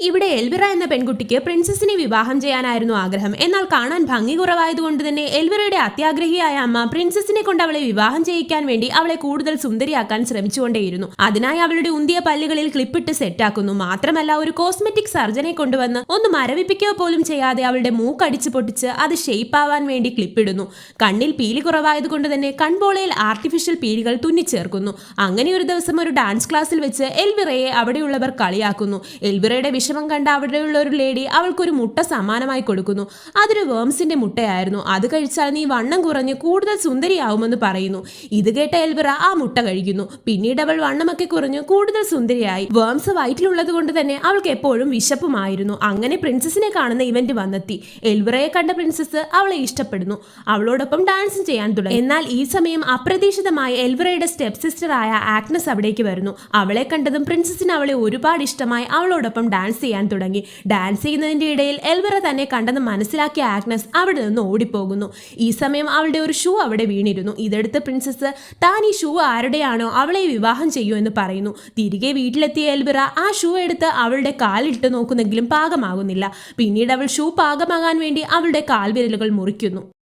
ഇവിടെ എൽവിറ എന്ന പെൺകുട്ടിക്ക് പ്രിൻസസിനെ വിവാഹം ചെയ്യാനായിരുന്നു ആഗ്രഹം. എന്നാൽ കാണാൻ ഭംഗി കുറവായതുകൊണ്ട് തന്നെ എൽവിറയുടെ അത്യാഗ്രഹിയായ അമ്മ പ്രിൻസസിനെ കൊണ്ട് അവളെ വിവാഹം ചെയ്യിക്കാൻ വേണ്ടി അവളെ കൂടുതൽ സുന്ദരിയാക്കാൻ ശ്രമിച്ചുകൊണ്ടേയിരുന്നു. അതിനായി അവളുടെ ഉന്തിയ പല്ലുകളിൽ ക്ലിപ്പിട്ട് സെറ്റാക്കുന്നു. മാത്രമല്ല ഒരു കോസ്മെറ്റിക് സർജനെ കൊണ്ടുവന്ന് ഒന്ന് മരവിപ്പിക്കുക പോലും ചെയ്യാതെ അവളുടെ മൂക്കടിച്ചു പൊട്ടിച്ച് അത് ഷേപ്പ് ആവാൻ വേണ്ടി ക്ലിപ്പിടുന്നു. കണ്ണിൽ പീലി കുറവായതുകൊണ്ട് തന്നെ കൺപോളയിൽ ആർട്ടിഫിഷ്യൽ പീലികൾ തുന്നിച്ചേർക്കുന്നു. അങ്ങനെ ഒരു ദിവസം ഒരു ഡാൻസ് ക്ലാസ്സിൽ വെച്ച് എൽവിറയെ അവിടെയുള്ളവർ കളിയാക്കുന്നു. എൽവിറയുടെ വിഷമം കണ്ട അവിടെയുള്ള ഒരു ലേഡി അവൾക്കൊരു മുട്ട സമ്മാനമായി കൊടുക്കുന്നു. അതൊരു വേംസിന്റെ മുട്ടയായിരുന്നു. അത് കഴിച്ചാൽ നീ വണ്ണം കുറഞ്ഞ് കൂടുതൽ സുന്ദരിയാവുമെന്ന് പറയുന്നു. ഇത് കേട്ട എൽവിറ ആ മുട്ട കഴിക്കുന്നു. പിന്നീട് അവൾ വണ്ണമൊക്കെ കുറഞ്ഞു കൂടുതൽ സുന്ദരിയായി. വേംസ് വയറ്റിലുള്ളത് കൊണ്ട് തന്നെ അവൾക്ക് എപ്പോഴും വിശപ്പുമായിരുന്നു. അങ്ങനെ പ്രിൻസസിനെ കാണുന്ന ഇവന്റ് വന്നെത്തി. എൽവിറയെ കണ്ട പ്രിൻസസ് അവളെ ഇഷ്ടപ്പെടുന്നു. അവളോടൊപ്പം ഡാൻസ് ചെയ്യാൻ തുടങ്ങി. എന്നാൽ ഈ സമയം അപ്രതീക്ഷിതമായി എൽവിറയുടെ സ്റ്റെപ്പ് സിസ്റ്ററായ ആഗ്നസ് അവിടേക്ക് വരുന്നു. അവളെ കണ്ടതും പ്രിൻസസിന് അവളെ ഒരുപാട് ഇഷ്ടമായി അവളോടൊപ്പം ഡാൻസ് ചെയ്യാൻ തുടങ്ങി. ഡാൻസ് ചെയ്യുന്നതിന്റെ ഇടയിൽ എൽവിറ തന്നെ കണ്ടെന്ന് മനസ്സിലാക്കിയ ആഗ്നസ് അവിടെ നിന്ന് ഓടിപ്പോകുന്നു. ഈ സമയം അവളുടെ ഒരു ഷൂ അവിടെ വീണിരുന്നു. ഇതെടുത്ത് പ്രിൻസസ് താൻ ഈ ഷൂ ആരുടെയാണോ അവളെ വിവാഹം ചെയ്യൂ എന്ന് പറയുന്നു. തിരികെ വീട്ടിലെത്തിയ എൽവിറ ആ ഷൂ എടുത്ത് അവളുടെ കാലിട്ട് നോക്കുന്നെങ്കിലും പാകമാകുന്നില്ല. പിന്നീട് അവൾ ഷൂ പാകമാകാൻ വേണ്ടി അവളുടെ കാൽവിരലുകൾ മുറിക്കുന്നു.